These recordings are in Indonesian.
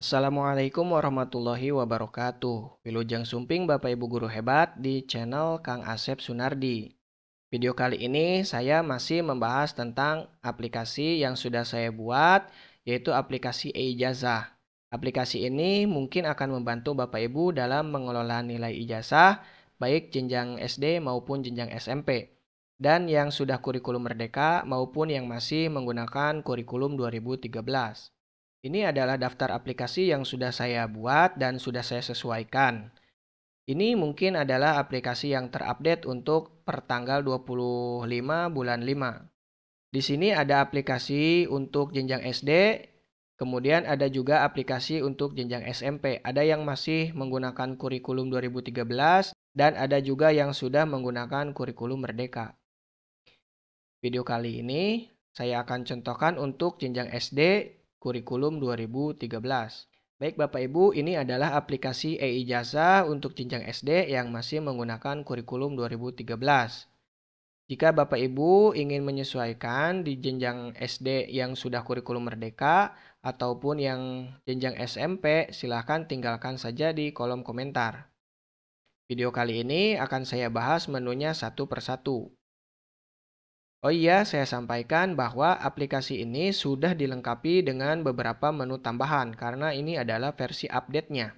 Assalamualaikum warahmatullahi wabarakatuh. Wilujeng Sumping Bapak Ibu Guru Hebat di channel Kang Asep Sunardi. Video kali ini saya masih membahas tentang aplikasi yang sudah saya buat, yaitu aplikasi e-ijazah. Aplikasi ini mungkin akan membantu Bapak Ibu dalam mengelola nilai ijazah, baik jenjang SD maupun jenjang SMP. Dan yang sudah kurikulum merdeka maupun yang masih menggunakan kurikulum 2013. Ini adalah daftar aplikasi yang sudah saya buat dan sudah saya sesuaikan. Ini mungkin adalah aplikasi yang terupdate untuk pertanggal 25 bulan 5. Di sini ada aplikasi untuk jenjang SD, kemudian ada juga aplikasi untuk jenjang SMP. Ada yang masih menggunakan kurikulum 2013 dan ada juga yang sudah menggunakan kurikulum merdeka. Video kali ini saya akan contohkan untuk jenjang SD kurikulum 2013. Baik Bapak Ibu, ini adalah aplikasi e-ijazah untuk jenjang SD yang masih menggunakan kurikulum 2013. Jika Bapak Ibu ingin menyesuaikan di jenjang SD yang sudah kurikulum merdeka ataupun yang jenjang SMP, silahkan tinggalkan saja di kolom komentar. Video kali ini akan saya bahas menunya satu persatu. Oh iya, saya sampaikan bahwa aplikasi ini sudah dilengkapi dengan beberapa menu tambahan karena ini adalah versi update-nya.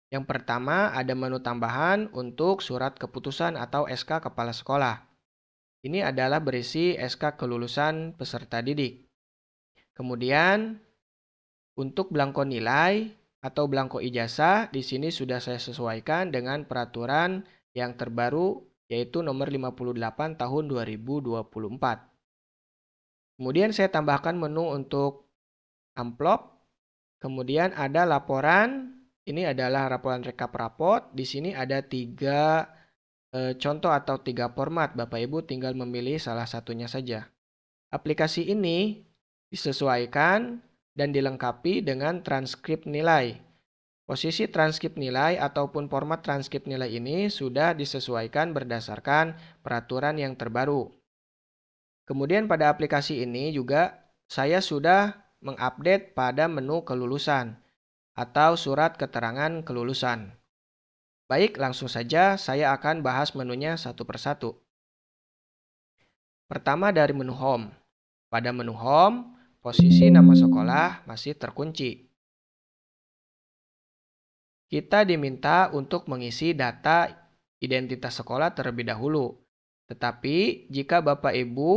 Yang pertama ada menu tambahan untuk surat keputusan atau SK Kepala Sekolah. Ini adalah berisi SK kelulusan peserta didik. Kemudian untuk belangko nilai atau belangko ijazah di sini sudah saya sesuaikan dengan peraturan yang terbaru yaitu nomor 58 tahun 2024. Kemudian saya tambahkan menu untuk amplop. Kemudian ada laporan. Ini adalah laporan rekap rapot. Di sini ada 3 contoh atau 3 format. Bapak Ibu tinggal memilih salah satunya saja. Aplikasi ini disesuaikan dan dilengkapi dengan transkrip nilai. Posisi transkrip nilai ataupun format transkrip nilai ini sudah disesuaikan berdasarkan peraturan yang terbaru. Kemudian pada aplikasi ini juga saya sudah mengupdate pada menu kelulusan atau surat keterangan kelulusan. Baik, langsung saja saya akan bahas menunya satu persatu. Pertama dari menu home. Pada menu home, posisi nama sekolah masih terkunci. Kita diminta untuk mengisi data identitas sekolah terlebih dahulu. Tetapi jika Bapak Ibu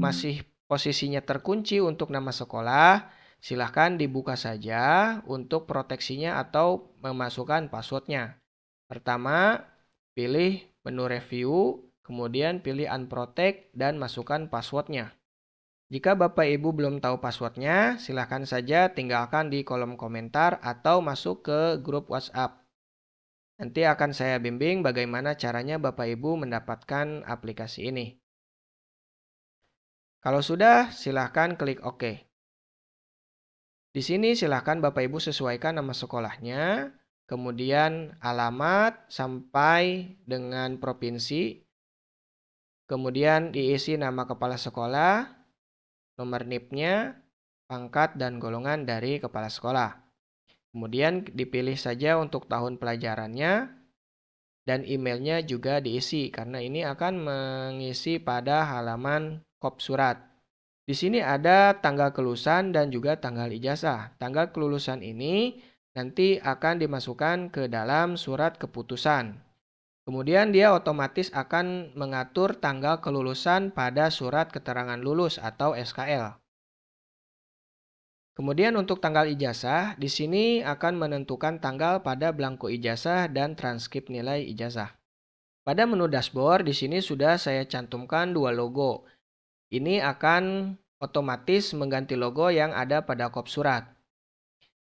masih posisinya terkunci untuk nama sekolah, silahkan dibuka saja untuk proteksinya atau memasukkan passwordnya. Pertama, pilih menu review, kemudian pilih unprotect dan masukkan passwordnya. Jika Bapak Ibu belum tahu passwordnya, silahkan saja tinggalkan di kolom komentar atau masuk ke grup WhatsApp. Nanti akan saya bimbing bagaimana caranya Bapak Ibu mendapatkan aplikasi ini. Kalau sudah, silahkan klik OK. Di sini silahkan Bapak Ibu sesuaikan nama sekolahnya, kemudian alamat sampai dengan provinsi, kemudian diisi nama kepala sekolah, nomor NIP-nya, pangkat dan golongan dari kepala sekolah. Kemudian dipilih saja untuk tahun pelajarannya dan emailnya juga diisi karena ini akan mengisi pada halaman kop surat. Di sini ada tanggal kelulusan dan juga tanggal ijazah. Tanggal kelulusan ini nanti akan dimasukkan ke dalam surat keputusan. Kemudian dia otomatis akan mengatur tanggal kelulusan pada surat keterangan lulus atau SKL. Kemudian untuk tanggal ijazah, di sini akan menentukan tanggal pada belangko ijazah dan transkrip nilai ijazah. Pada menu dashboard, di sini sudah saya cantumkan 2 logo. Ini akan otomatis mengganti logo yang ada pada kop surat.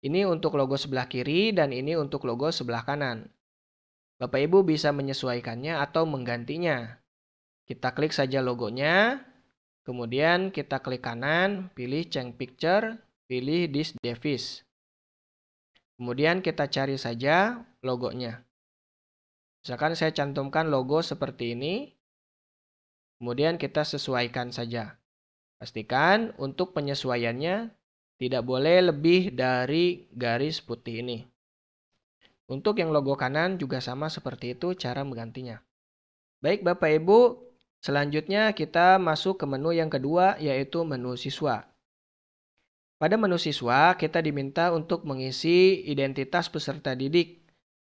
Ini untuk logo sebelah kiri dan ini untuk logo sebelah kanan. Bapak Ibu bisa menyesuaikannya atau menggantinya. Kita klik saja logonya, kemudian kita klik kanan, pilih change picture, pilih this device. Kemudian kita cari saja logonya. Misalkan saya cantumkan logo seperti ini. Kemudian kita sesuaikan saja. Pastikan untuk penyesuaiannya Tidak boleh lebih dari garis putih ini. Untuk yang logo kanan juga sama seperti itu cara menggantinya. Baik Bapak Ibu, selanjutnya kita masuk ke menu yang kedua yaitu menu siswa. Pada menu siswa, kita diminta untuk mengisi identitas peserta didik.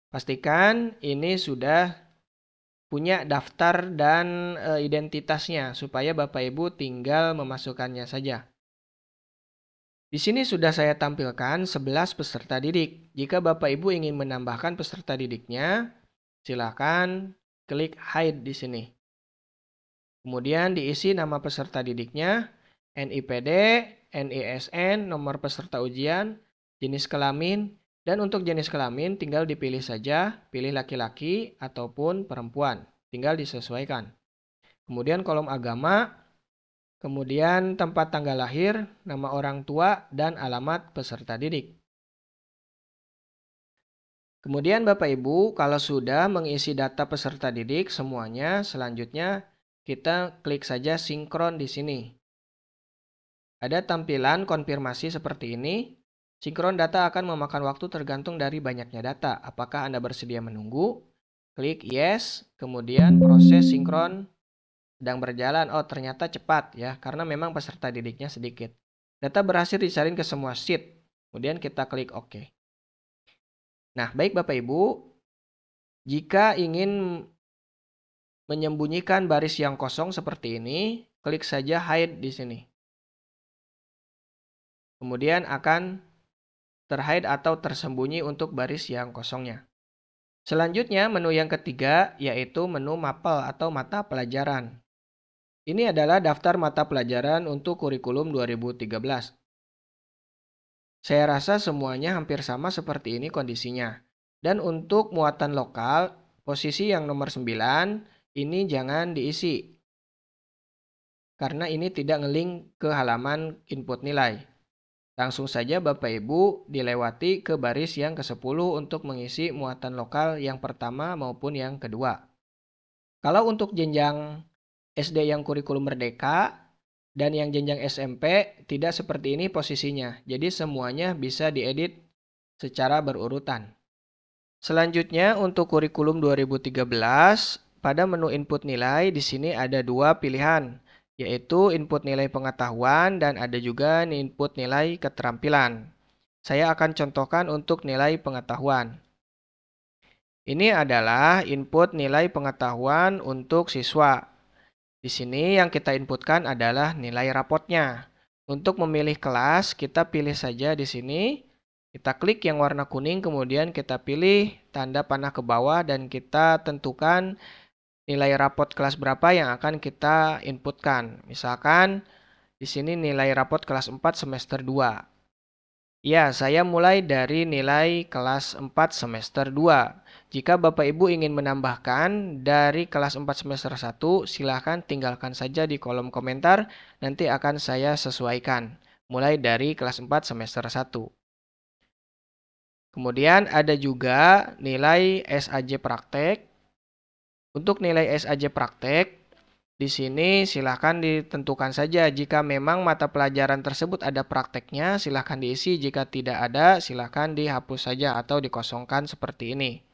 Pastikan ini sudah punya daftar dan identitasnya supaya Bapak Ibu tinggal memasukkannya saja. Di sini sudah saya tampilkan 11 peserta didik. Jika Bapak Ibu ingin menambahkan peserta didiknya, silakan klik hide di sini. Kemudian diisi nama peserta didiknya, NIPD, NISN, nomor peserta ujian, jenis kelamin, dan untuk jenis kelamin tinggal dipilih saja, pilih laki-laki ataupun perempuan, tinggal disesuaikan. Kemudian kolom agama, kemudian tempat tanggal lahir, nama orang tua, dan alamat peserta didik. Kemudian Bapak Ibu, kalau sudah mengisi data peserta didik semuanya, selanjutnya kita klik saja sinkron di sini. Ada tampilan konfirmasi seperti ini. Sinkron data akan memakan waktu tergantung dari banyaknya data. Apakah Anda bersedia menunggu? Klik yes, kemudian proses sinkron sedang berjalan. Oh, ternyata cepat ya, karena memang peserta didiknya sedikit. Data berhasil disalin ke semua sheet. Kemudian kita klik OK. Nah, baik Bapak Ibu, jika ingin menyembunyikan baris yang kosong seperti ini, klik saja hide di sini. Kemudian akan terhide atau tersembunyi untuk baris yang kosongnya. Selanjutnya, menu yang ketiga yaitu menu mapel atau mata pelajaran. Ini adalah daftar mata pelajaran untuk kurikulum 2013. Saya rasa semuanya hampir sama seperti ini kondisinya. Dan untuk muatan lokal, posisi yang nomor 9 ini jangan diisi. Karena ini tidak ngelink ke halaman input nilai. Langsung saja Bapak Ibu dilewati ke baris yang ke-10 untuk mengisi muatan lokal yang pertama maupun yang kedua. Kalau untuk jenjang SD yang kurikulum merdeka dan yang jenjang SMP tidak seperti ini posisinya. Jadi semuanya bisa diedit secara berurutan. Selanjutnya untuk kurikulum 2013, pada menu input nilai di sini ada dua pilihan, yaitu input nilai pengetahuan dan ada juga input nilai keterampilan. Saya akan contohkan untuk nilai pengetahuan. Ini adalah input nilai pengetahuan untuk siswa. Di sini yang kita inputkan adalah nilai rapotnya. Untuk memilih kelas, kita pilih saja di sini. Kita klik yang warna kuning, kemudian kita pilih tanda panah ke bawah dan kita tentukan nilai rapot kelas berapa yang akan kita inputkan. Misalkan di sini nilai rapot kelas 4 semester 2. Ya, saya mulai dari nilai kelas 4 semester 2. Jika Bapak Ibu ingin menambahkan dari kelas 4 semester 1, silahkan tinggalkan saja di kolom komentar, nanti akan saya sesuaikan. Mulai dari kelas 4 semester 1. Kemudian ada juga nilai SAJ praktek. Untuk nilai SAJ praktek, di sini silahkan ditentukan saja. Jika memang mata pelajaran tersebut ada prakteknya, silahkan diisi. Jika tidak ada, silahkan dihapus saja atau dikosongkan seperti ini.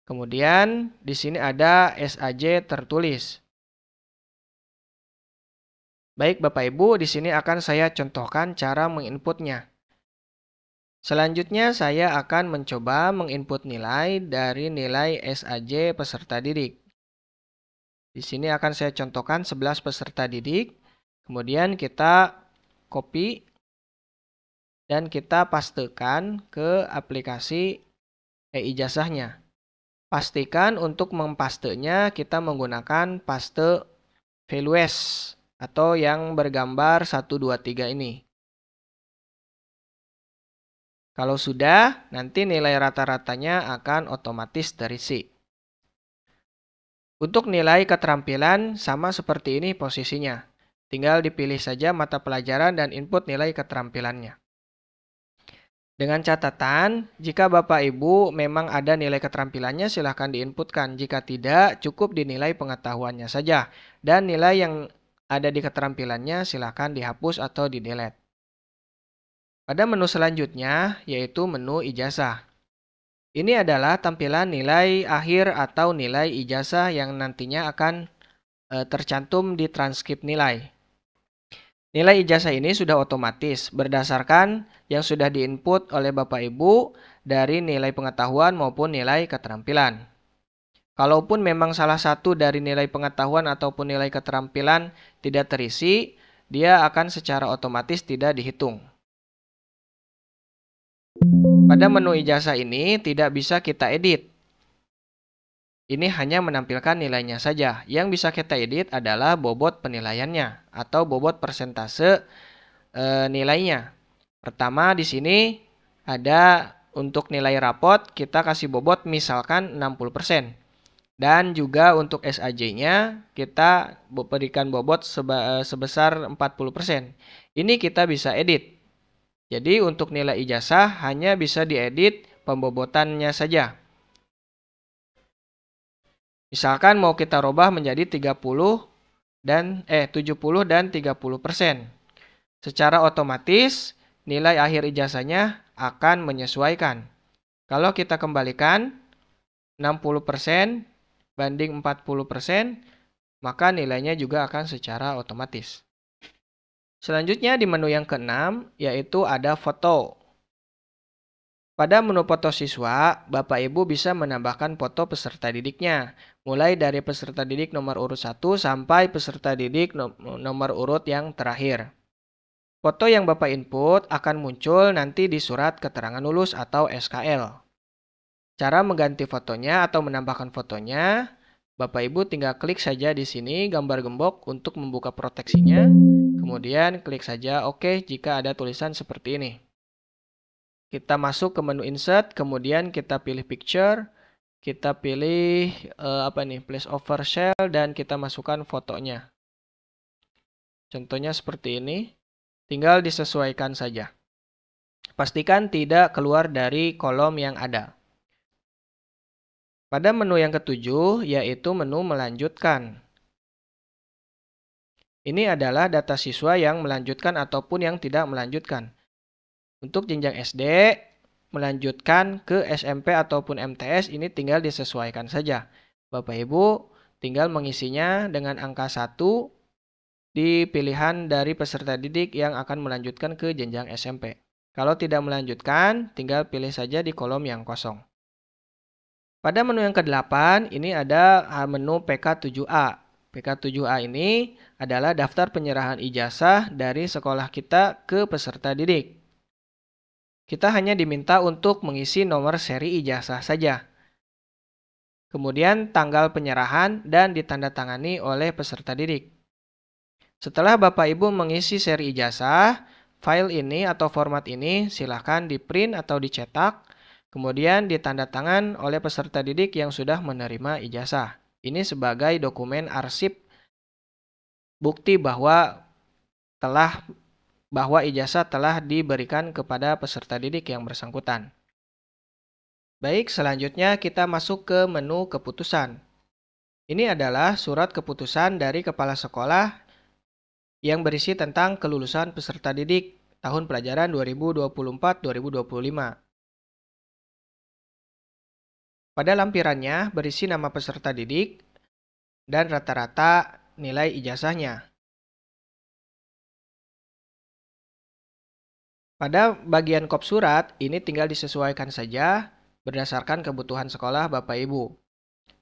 Kemudian di sini ada SAJ tertulis. Baik Bapak Ibu, di sini akan saya contohkan cara menginputnya. Selanjutnya saya akan mencoba menginput nilai dari nilai SAJ peserta didik. Di sini akan saya contohkan 11 peserta didik. Kemudian kita copy dan kita pastekan ke aplikasi e-ijazahnya. Pastikan untuk mempastenya kita menggunakan paste values atau yang bergambar 1, 2, 3 ini. Kalau sudah, nanti nilai rata-ratanya akan otomatis terisi. Untuk nilai keterampilan sama seperti ini posisinya. Tinggal dipilih saja mata pelajaran dan input nilai keterampilannya. Dengan catatan, jika Bapak Ibu memang ada nilai keterampilannya silahkan diinputkan. Jika tidak, cukup dinilai pengetahuannya saja. Dan nilai yang ada di keterampilannya silahkan dihapus atau di-delete. Pada menu selanjutnya, yaitu menu ijazah. Ini adalah tampilan nilai akhir atau nilai ijazah yang nantinya akan tercantum di transkrip nilai. Nilai ijazah ini sudah otomatis berdasarkan yang sudah diinput oleh Bapak Ibu dari nilai pengetahuan maupun nilai keterampilan. Kalaupun memang salah satu dari nilai pengetahuan ataupun nilai keterampilan tidak terisi, dia akan secara otomatis tidak dihitung. Pada menu ijazah ini tidak bisa kita edit. Ini hanya menampilkan nilainya saja. Yang bisa kita edit adalah bobot penilaiannya atau bobot persentase nilainya. Pertama di sini ada untuk nilai rapot kita kasih bobot misalkan 60%. Dan juga untuk SAJ-nya kita berikan bobot sebesar 40%. Ini kita bisa edit. Jadi untuk nilai ijazah hanya bisa diedit pembobotannya saja. Misalkan mau kita rubah menjadi 70 dan 30%. Secara otomatis nilai akhir ijazahnya akan menyesuaikan. Kalau kita kembalikan 60% banding 40%, maka nilainya juga akan secara otomatis. Selanjutnya di menu yang keenam, yaitu ada foto. Pada menu foto siswa, Bapak Ibu bisa menambahkan foto peserta didiknya, mulai dari peserta didik nomor urut 1 sampai peserta didik nomor urut yang terakhir. Foto yang Bapak input akan muncul nanti di surat keterangan lulus atau SKL. Cara mengganti fotonya atau menambahkan fotonya, Bapak Ibu tinggal klik saja di sini gambar gembok untuk membuka proteksinya. Kemudian klik saja OK jika ada tulisan seperti ini. Kita masuk ke menu insert, kemudian kita pilih picture, kita pilih place over shell dan kita masukkan fotonya. Contohnya seperti ini, tinggal disesuaikan saja. Pastikan tidak keluar dari kolom yang ada. Pada menu yang ketujuh, yaitu menu melanjutkan. Ini adalah data siswa yang melanjutkan ataupun yang tidak melanjutkan. Untuk jenjang SD, melanjutkan ke SMP ataupun MTS ini tinggal disesuaikan saja. Bapak Ibu tinggal mengisinya dengan angka 1 di pilihan dari peserta didik yang akan melanjutkan ke jenjang SMP. Kalau tidak melanjutkan, tinggal pilih saja di kolom yang kosong. Pada menu yang ke-8, ini ada menu PK7A. PK7A ini adalah daftar penyerahan ijazah dari sekolah kita ke peserta didik. Kita hanya diminta untuk mengisi nomor seri ijazah saja. Kemudian tanggal penyerahan dan ditandatangani oleh peserta didik. Setelah Bapak Ibu mengisi seri ijazah, file ini atau format ini silakan di-print atau dicetak, kemudian ditandatangan oleh peserta didik yang sudah menerima ijazah. Ini sebagai dokumen arsip bukti bahwa ijazah telah diberikan kepada peserta didik yang bersangkutan. Baik, selanjutnya kita masuk ke menu keputusan. Ini adalah surat keputusan dari kepala sekolah yang berisi tentang kelulusan peserta didik tahun pelajaran 2024-2025. Pada lampirannya berisi nama peserta didik dan rata-rata nilai ijazahnya. Pada bagian kop surat, ini tinggal disesuaikan saja berdasarkan kebutuhan sekolah Bapak Ibu.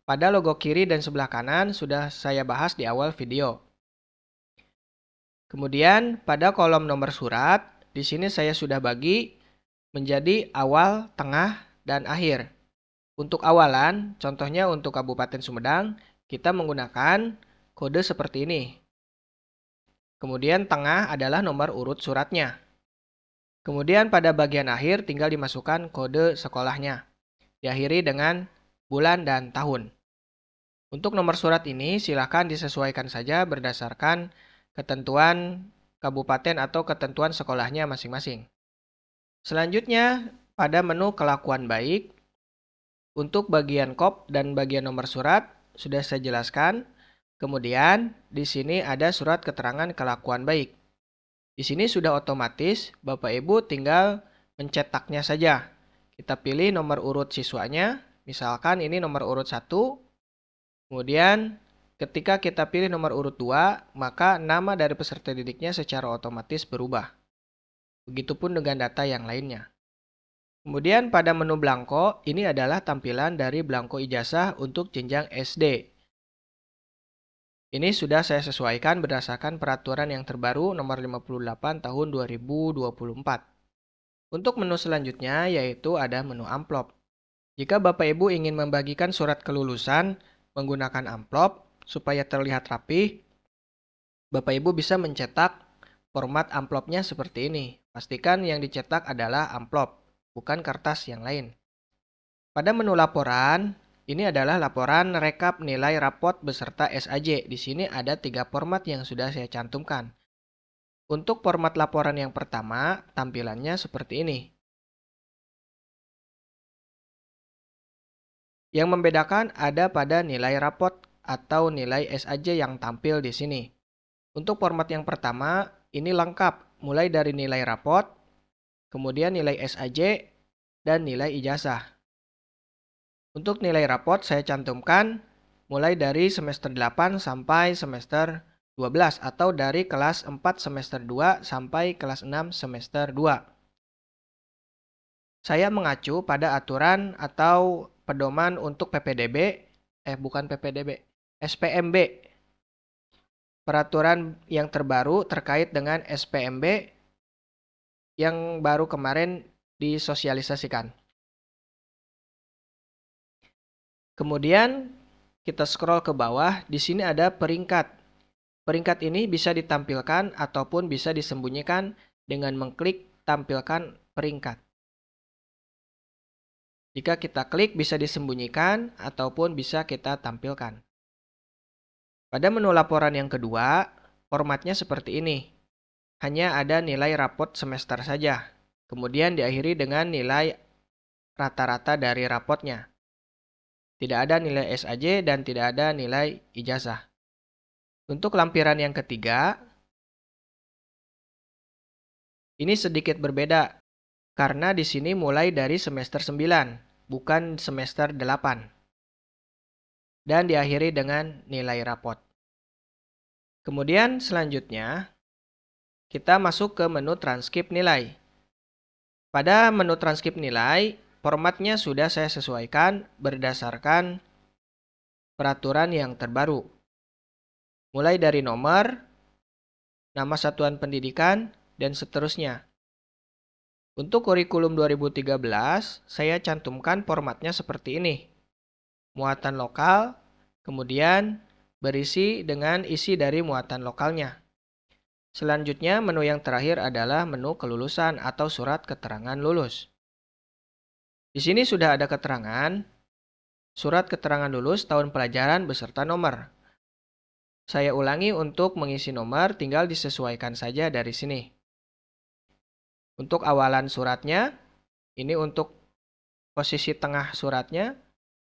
Pada logo kiri dan sebelah kanan sudah saya bahas di awal video. Kemudian pada kolom nomor surat, di sini saya sudah bagi menjadi awal, tengah, dan akhir. Untuk awalan, contohnya untuk Kabupaten Sumedang, kita menggunakan kode seperti ini. Kemudian tengah adalah nomor urut suratnya. Kemudian pada bagian akhir tinggal dimasukkan kode sekolahnya. Diakhiri dengan bulan dan tahun. Untuk nomor surat ini silakan disesuaikan saja berdasarkan ketentuan kabupaten atau ketentuan sekolahnya masing-masing. Selanjutnya pada menu kelakuan baik, untuk bagian kop dan bagian nomor surat sudah saya jelaskan. Kemudian di sini ada surat keterangan kelakuan baik. Di sini sudah otomatis, Bapak Ibu tinggal mencetaknya saja. Kita pilih nomor urut siswanya, misalkan ini nomor urut 1. Kemudian ketika kita pilih nomor urut 2, maka nama dari peserta didiknya secara otomatis berubah. Begitupun dengan data yang lainnya. Kemudian pada menu belangko, ini adalah tampilan dari belangko ijazah untuk jenjang SD. Ini sudah saya sesuaikan berdasarkan peraturan yang terbaru nomor 58 tahun 2024. Untuk menu selanjutnya yaitu ada menu amplop. Jika Bapak Ibu ingin membagikan surat kelulusan menggunakan amplop supaya terlihat rapi, Bapak Ibu bisa mencetak format amplopnya seperti ini. Pastikan yang dicetak adalah amplop, bukan kertas yang lain. Pada menu laporan, ini adalah laporan rekap nilai rapot beserta SAJ. Di sini ada 3 format yang sudah saya cantumkan. Untuk format laporan yang pertama, tampilannya seperti ini. Yang membedakan ada pada nilai rapot atau nilai SAJ yang tampil di sini. Untuk format yang pertama, ini lengkap, mulai dari nilai rapot, kemudian nilai SAJ, dan nilai ijazah. Untuk nilai rapot saya cantumkan mulai dari semester 8 sampai semester 12 atau dari kelas 4 semester 2 sampai kelas 6 semester 2. Saya mengacu pada aturan atau pedoman untuk SPMB. Peraturan yang terbaru terkait dengan SPMB yang baru kemarin disosialisasikan. Kemudian kita scroll ke bawah, di sini ada peringkat. Peringkat ini bisa ditampilkan ataupun bisa disembunyikan dengan mengklik tampilkan peringkat. Jika kita klik bisa disembunyikan ataupun bisa kita tampilkan. Pada menu laporan yang kedua, formatnya seperti ini. Hanya ada nilai rapot semester saja. Kemudian diakhiri dengan nilai rata-rata dari rapotnya. Tidak ada nilai SAJ dan tidak ada nilai ijazah. Untuk lampiran yang ketiga, ini sedikit berbeda karena di sini mulai dari semester 9, bukan semester 8. Dan diakhiri dengan nilai rapot. Kemudian selanjutnya, kita masuk ke menu transkrip nilai. Pada menu transkrip nilai, formatnya sudah saya sesuaikan berdasarkan peraturan yang terbaru. Mulai dari nomor, nama satuan pendidikan, dan seterusnya. Untuk kurikulum 2013, saya cantumkan formatnya seperti ini. Muatan lokal, kemudian berisi dengan isi dari muatan lokalnya. Selanjutnya, menu yang terakhir adalah menu kelulusan atau surat keterangan lulus. Di sini sudah ada keterangan, surat keterangan lulus tahun pelajaran beserta nomor. Saya ulangi untuk mengisi nomor, tinggal disesuaikan saja dari sini. Untuk awalan suratnya, ini untuk posisi tengah suratnya,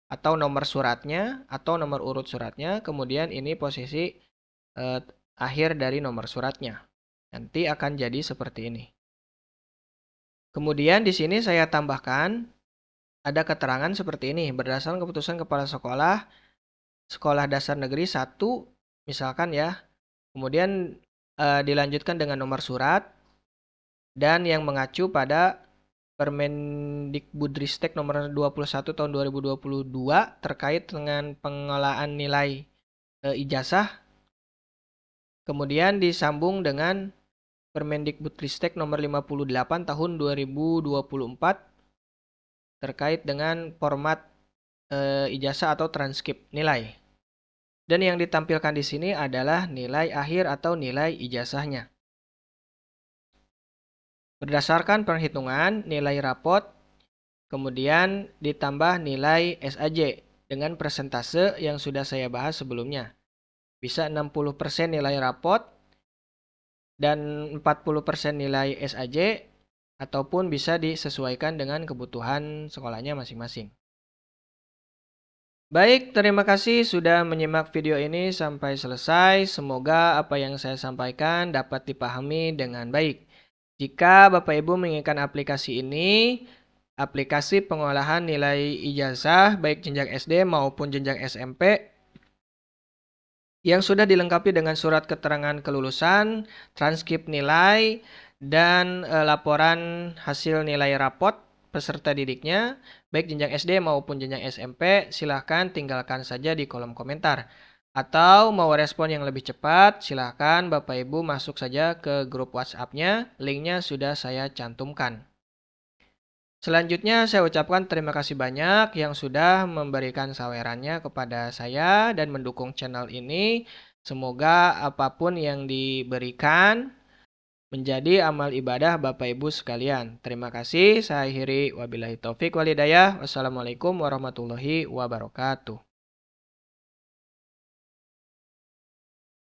atau nomor suratnya, atau nomor urut suratnya, kemudian ini posisi akhir dari nomor suratnya. Nanti akan jadi seperti ini. Kemudian di sini saya tambahkan ada keterangan seperti ini. Berdasarkan keputusan Kepala Sekolah, Sekolah Dasar Negeri 1, misalkan ya. Kemudian dilanjutkan dengan nomor surat dan yang mengacu pada Permendikbudristek nomor 21 tahun 2022 terkait dengan pengelolaan nilai ijazah. Kemudian disambung dengan Permendikbudristek nomor 58 tahun 2024 terkait dengan format ijazah atau transkrip nilai. Dan yang ditampilkan di sini adalah nilai akhir atau nilai ijazahnya. Berdasarkan perhitungan nilai rapot, kemudian ditambah nilai SAJ dengan persentase yang sudah saya bahas sebelumnya. Bisa 60% nilai rapot dan 40% nilai SAJ ataupun bisa disesuaikan dengan kebutuhan sekolahnya masing-masing. Baik, terima kasih sudah menyimak video ini sampai selesai. Semoga apa yang saya sampaikan dapat dipahami dengan baik. Jika Bapak Ibu menginginkan aplikasi ini, aplikasi pengolahan nilai ijazah baik jenjang SD maupun jenjang SMP yang sudah dilengkapi dengan surat keterangan kelulusan, transkrip nilai, dan laporan hasil nilai rapot peserta didiknya, baik jenjang SD maupun jenjang SMP, silahkan tinggalkan saja di kolom komentar. Atau mau respon yang lebih cepat, silahkan Bapak Ibu masuk saja ke grup WhatsApp-nya, linknya sudah saya cantumkan. Selanjutnya saya ucapkan terima kasih banyak yang sudah memberikan sawerannya kepada saya dan mendukung channel ini. Semoga apapun yang diberikan menjadi amal ibadah Bapak Ibu sekalian. Terima kasih. Saya akhiri wabillahi taufik walhidayah. Wassalamualaikum warahmatullahi wabarakatuh.